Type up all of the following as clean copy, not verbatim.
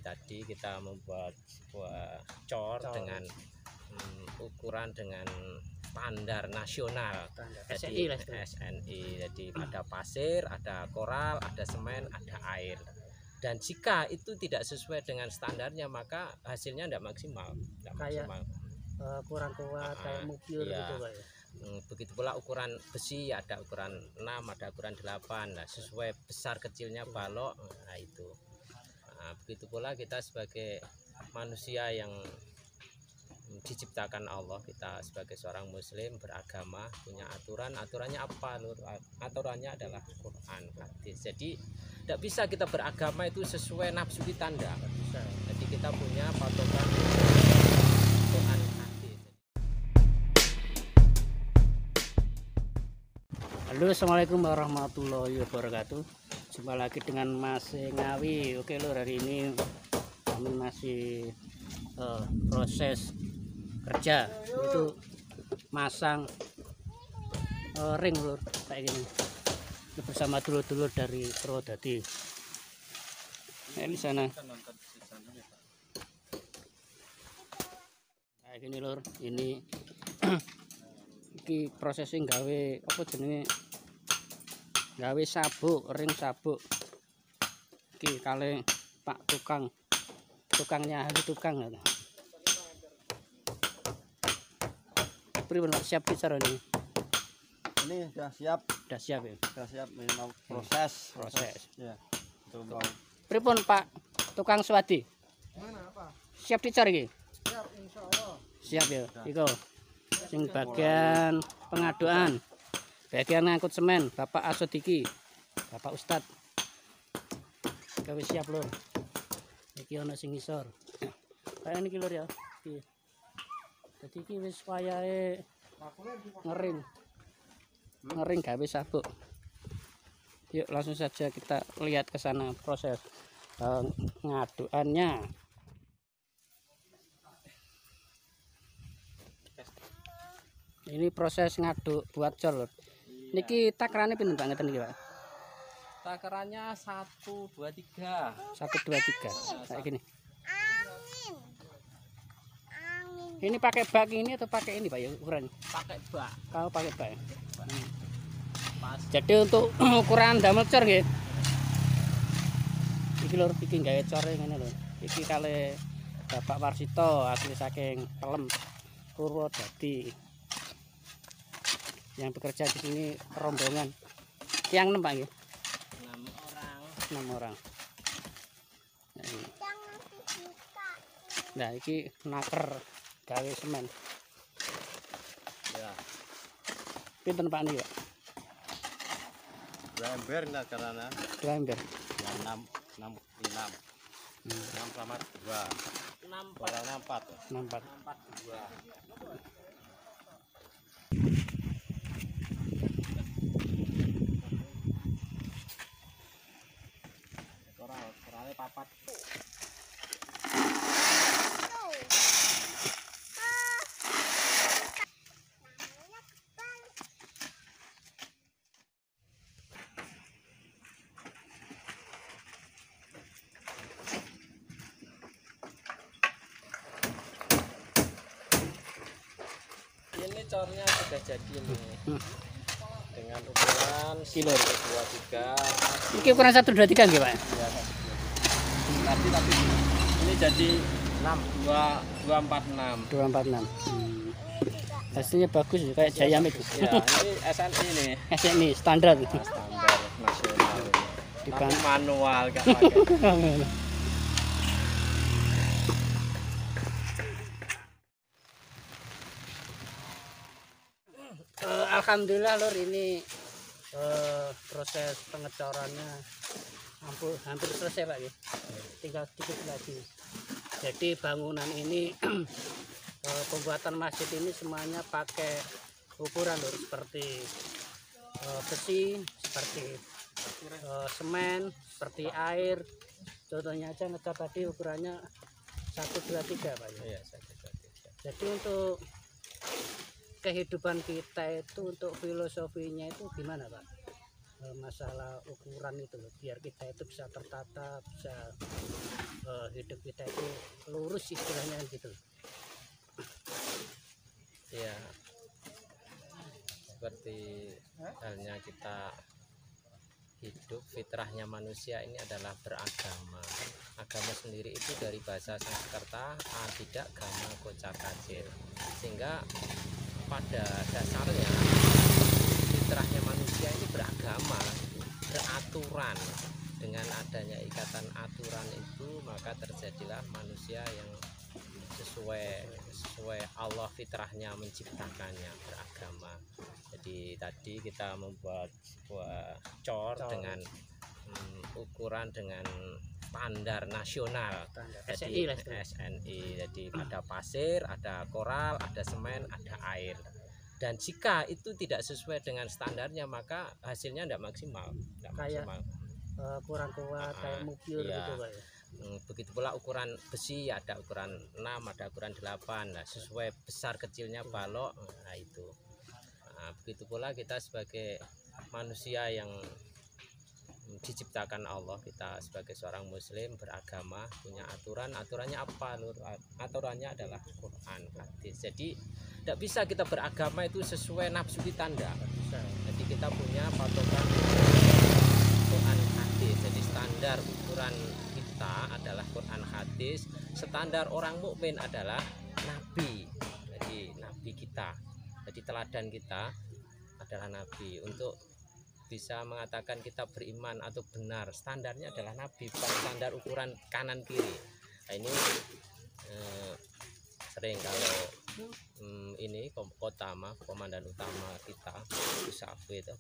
tadi kita membuat sebuah cor dengan ukuran dengan standar nasional, jadi SNI. Jadi ada pasir, ada koral, ada semen, ada air. Dan jika itu tidak sesuai dengan standarnya maka hasilnya tidak maksimal, kurang kuat, kayak mupur gitu Pak ya. Begitu pula ukuran besi, ada ukuran 6, ada ukuran 8. Nah, sesuai besar kecilnya balok. Nah, itu. Nah, begitu pula kita sebagai manusia yang diciptakan Allah, kita sebagai seorang muslim beragama punya aturan. Aturannya apa, Lur? Aturannya adalah Quran, hadis. Jadi tidak bisa kita beragama itu sesuai nafsu kita, tidak bisa. Jadi kita punya patokan Quran, hadis. Halo, assalamualaikum warahmatullahi wabarakatuh. Jumpa lagi dengan Mas Ngawi. Oke Lur, hari ini kami masih proses kerja, itu masang ring Lur, kayak gini. Ini bersama dulur-dulur dari Purwodadi. Nah, di sana kayak gini Lur, ini iki processing gawe apa jenenge, gawe sabuk, ring sabuk. Iki kali Pak tukangnya ahli tukang. Pripun Pak, siap bicara ini? Ini sudah siap. Sudah siap ya? Sudah siap, memang proses. Ya. Itu mau. Pripun Pak tukang swadi? Mana apa? Siap dicari iki? Siap, insyaallah. Siap ya. Iku sing bagian pengaduan, bagian ngangkut semen Bapak Asodiki, Bapak Ustad. Gawe siap Lur. Iki ana sing ngisor. Kayak niki Lur ya. Iki. Dadi iki wis wayahe ngering gawe sabuk. Yuk langsung saja kita lihat ke sana proses pengaduannya. Ini proses ngaduk buat cor Lur. Niki takarannya pinten Pak ngeten iki Pak? Takarannya 1, 2, 3. 1, 2, 3. Kayak gini. Ini pakai bak ini atau pakai ini Pak ya ukurannya? Pakai bak. Kalau pakai bak ya? Pas. Jadi untuk ukuran damel cor nggih. Iki Lur, iki gawe core ngene lho. Iki kali Bapak Warsito asli saking Pelem, Purwodadi. Yang bekerja di sini rombongan. Yang 6 Pak nggih? 6 orang. Nah, iki naker gawe semen. Ya. Pinten Pak niki Pak? 2 ember enggak karena 2 ember. ya 6 sama 2. 4. 64. 2. Koralnya papat. Ini cornya sudah jadi nih. Dengan ukuran Kilo 2, 3. Iki ukuran 1, 2, 3 nggih Pak? Ya, tapi ini jadi 2, 4, 6. 246. Hasilnya bagus ya, kayak Jaya itu. Ya, ini SNI nih. SNI standar. Standar nasional. Di Tapi manual gak pakai. Alhamdulillah Lur, ini proses pengecorannya hampir selesai Pak ya. Tinggal sedikit lagi. Jadi bangunan ini pembuatan masjid ini semuanya pakai ukuran Lur, seperti besi, seperti semen, seperti air. Contohnya aja ngecat tadi ukurannya 1, 2, 3 Pak ya. Iya, 1, 2, 3. Jadi untuk kehidupan kita itu, untuk filosofinya itu gimana Pak? Masalah ukuran itu loh, biar kita itu bisa tertata, bisa hidup kita itu lurus istilahnya gitu. Ya, seperti halnya kita hidup, fitrahnya manusia ini adalah beragama. Agama sendiri itu dari bahasa Sanskerta tidak gama kocak kacir, sehingga pada dasarnya fitrahnya manusia ini beragama, beraturan. Dengan adanya ikatan aturan itu maka terjadilah manusia yang sesuai Allah fitrahnya menciptakannya, beragama. Jadi tadi kita membuat sebuah cor dengan ukuran dengan standar nasional, jadi SNI. Jadi ada pasir, ada koral, ada semen, ada air. Dan jika itu tidak sesuai dengan standarnya maka hasilnya tidak maksimal, kurang kuat, kayak mobil iya. gitu Pak ya. Begitu pula ukuran besi, ada ukuran 6, ada ukuran 8. Nah, sesuai besar kecilnya balok, nah itu. Nah, begitu pula kita sebagai manusia yang diciptakan Allah, kita sebagai seorang muslim beragama punya aturan. Aturannya apa? Aturannya adalah Quran, hadis. Jadi tidak bisa kita beragama itu sesuai nafsu kita, enggak bisa. Jadi kita punya patokan Quran hadis. Jadi standar ukuran kita adalah Quran hadis, standar orang mukmin adalah nabi. Jadi nabi kita, jadi teladan kita adalah nabi. Untuk bisa mengatakan kita beriman atau benar, standarnya adalah nabi, bukan standar ukuran kanan kiri. Nah, ini sering kalau ini komandan utama kita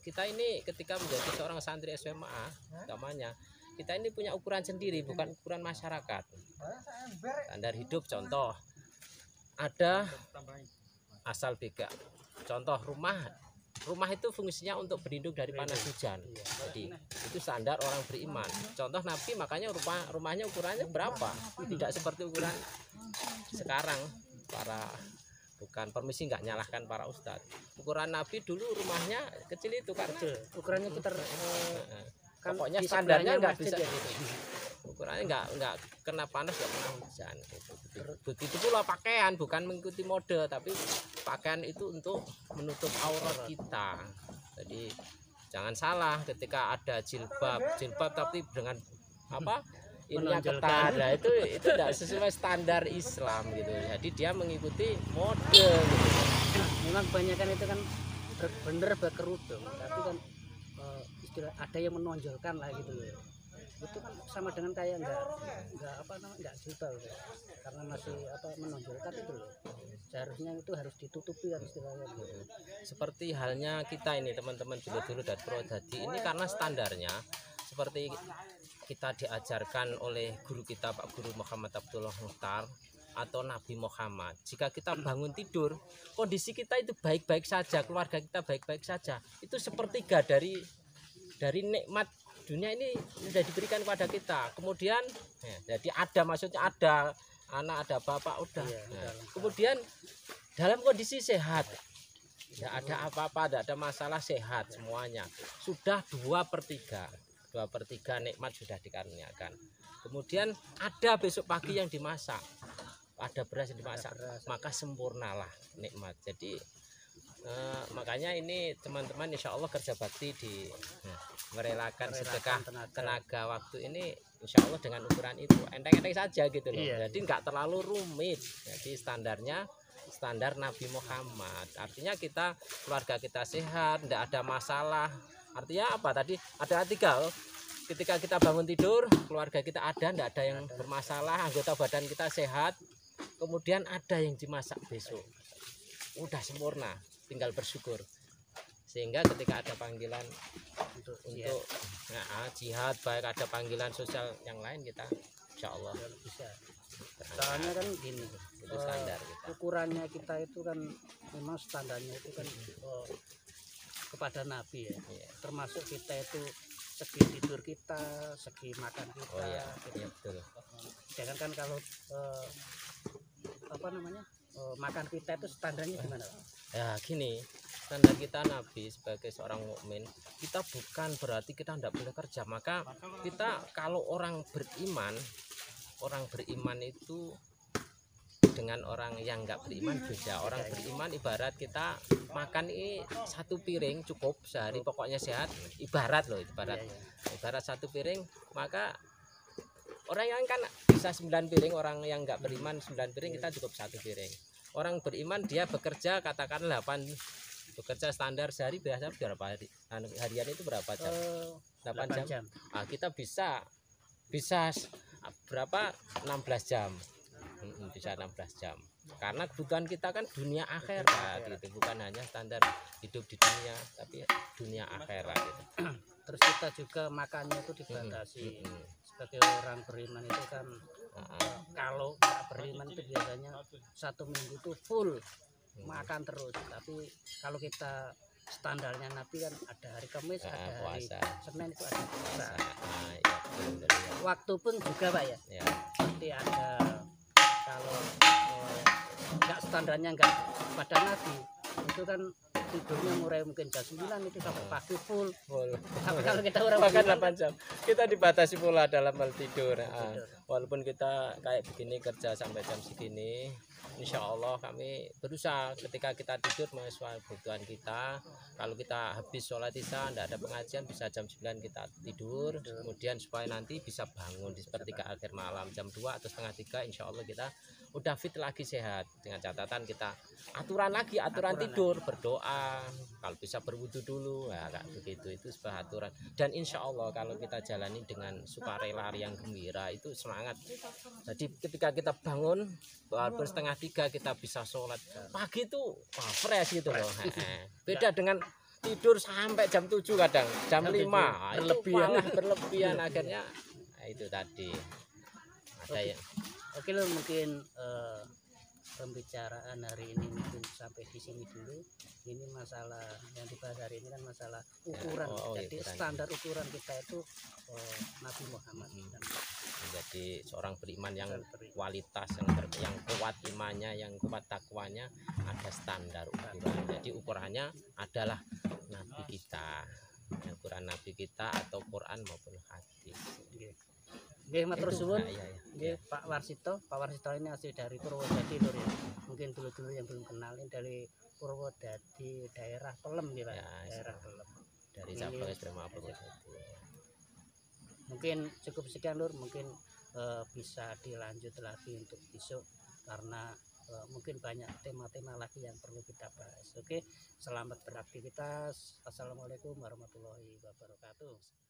kita ini ketika menjadi seorang santri SMA utamanya, kita ini punya ukuran sendiri, bukan ukuran masyarakat. Standar hidup, contoh ada asal bega, contoh rumah itu fungsinya untuk berlindung dari panas hujan. Jadi itu standar orang beriman. Contoh nabi, makanya rumahnya ukurannya berapa, tidak seperti ukuran sekarang. Bukan permisi, nggak nyalahkan para ustadz. Ukuran nabi dulu rumahnya kecil itu karena ukurannya putar pokoknya standarnya nggak bisa gitu. Ukurannya nggak kena panas, nggak kena hujan gitu. Begitu pula pakaian, bukan mengikuti mode, tapi pakaian itu untuk menutup aurat kita. Jadi jangan salah, ketika ada jilbab tapi dengan apa ininya ketat, nah, itu tidak sesuai standar Islam gitu. Jadi dia mengikuti mode gitu. Memang kebanyakan itu kan bener berkerudung, tapi kan istilah ada yang menonjolkan lah gitu loh. Itu kan sama dengan kayak enggak jilbab ya. Karena masih menonjolkan itu loh. Seharusnya itu harus ditutupi kan istilahnya gitu. Seperti halnya kita ini teman-teman dulu dan Prodadi ini, karena standarnya seperti kita diajarkan oleh guru kita Pak Guru Muhammad Abdullah Mukhtar atau Nabi Muhammad. Jika kita bangun tidur, kondisi kita itu baik-baik saja, keluarga kita baik-baik saja, itu sepertiga dari nikmat dunia ini sudah diberikan kepada kita. Kemudian jadi maksudnya ada anak, ada bapak, udah. Kemudian dalam kondisi sehat, tidak ada apa-apa, tidak ada masalah, sehat semuanya, sudah 2/3 nikmat sudah dikaruniakan. Kemudian ada besok pagi yang dimasak, ada beras yang dimasak, maka sempurnalah nikmat. Jadi makanya ini teman-teman insya Allah kerja bakti di merelakan sedekah tenaga waktu ini, insya Allah dengan ukuran itu enteng-enteng saja gitu loh. Jadi nggak terlalu rumit. Jadi standarnya standar Nabi Muhammad, artinya kita keluarga kita sehat, tidak ada masalah. Artinya apa tadi? Ada 3. Ketika kita bangun tidur, keluarga kita tidak ada yang bermasalah, anggota badan kita sehat. Kemudian ada yang dimasak besok, udah sempurna, tinggal bersyukur. Sehingga ketika ada panggilan untuk jihad, baik ada panggilan sosial yang lain, kita insya Allah bisa. Soalnya kan gini, itu standar kita. Ukurannya kita itu kan memang standarnya itu kan kepada Nabi ya. Termasuk kita itu segi tidur kita, segi makan kita. Betul. Jangan kan kalau makan kita itu standarnya gimana? Ya gini, standar kita Nabi sebagai seorang mukmin, kita bukan berarti kita tidak boleh kerja. Maka kita kalau orang beriman orang beriman itu dengan orang yang nggak beriman beda. Orang beriman ibarat kita makan ini satu piring cukup sehari, pokoknya sehat. Ibarat loh, ibarat satu piring, maka orang yang kan bisa 9 piring, orang yang nggak beriman 9 piring, kita cukup satu piring. Orang beriman dia bekerja katakan 8, bekerja standar sehari biasa berapa hari? Harian itu berapa jam? 8 jam. Nah, kita bisa berapa? 16 jam. Bisa 16 jam. Karena kebutuhan kita kan dunia akhirat gitu, bukan hanya standar hidup di dunia, tapi dunia akhirat gitu. Terus kita juga makannya itu dibatasi. Sebagai orang beriman itu kan kalau nggak beriman itu biasanya 1 minggu itu full makan terus. Tapi kalau kita standarnya Nabi kan ada hari Kamis, ada hari Senin, itu ada puasa. Waktu pun juga Pak ya. Seperti ada kalau nggak standarnya nggak pada Nabi itu kan tidurnya mulai mungkin jam 9 itu sampai pagi full. Tapi kalau kita orang makan 8 jam, kita dibatasi pula dalam hal tidur. Walaupun kita kayak begini kerja sampai jam segini, insya Allah kami berusaha ketika kita tidur sesuai kebutuhan kita. Kalau kita habis sholat isya tidak ada pengajian, bisa jam 9 kita tidur, kemudian supaya nanti bisa bangun di sepertiga akhir malam jam 2 atau setengah 3, insya Allah kita udah fit lagi, sehat. Dengan catatan kita aturan tidur, berdoa, kalau bisa berwudu dulu, ya kayak begitu, itu sebuah aturan. Dan insya Allah kalau kita jalani dengan sukarela yang gembira, itu semangat. Jadi ketika kita bangun walaupun setengah 3 kita bisa sholat pagi itu fresh gitu loh. Beda dengan tidur sampai jam 7, kadang jam 5 berlebihan akhirnya itu tadi ada ya. Oke loh, mungkin pembicaraan hari ini mungkin sampai di sini dulu. Ini masalah yang dibahas hari ini kan masalah ukuran. Jadi ukuran. Standar ukuran kita itu Nabi Muhammad. Menjadi seorang beriman yang kualitas, yang kuat imannya, yang kuat takwanya, ada standar ukuran. Jadi ukurannya adalah Nabi kita, ukuran Nabi kita atau Quran maupun hadis. Nggih, matur suwun. Nggih, Pak Warsito ini asli dari Purwodadi lur ya. Mungkin dulu-dulu yang belum kenal, ini dari Purwodadi, daerah Pelem ya, Pak. Daerah Pelem. Dari Cabang Eskrima Purwodadi. Mungkin cukup sekian lur, mungkin bisa dilanjut lagi untuk besok karena mungkin banyak tema-tema lagi yang perlu kita bahas. Oke, selamat beraktivitas. Assalamualaikum warahmatullahi wabarakatuh.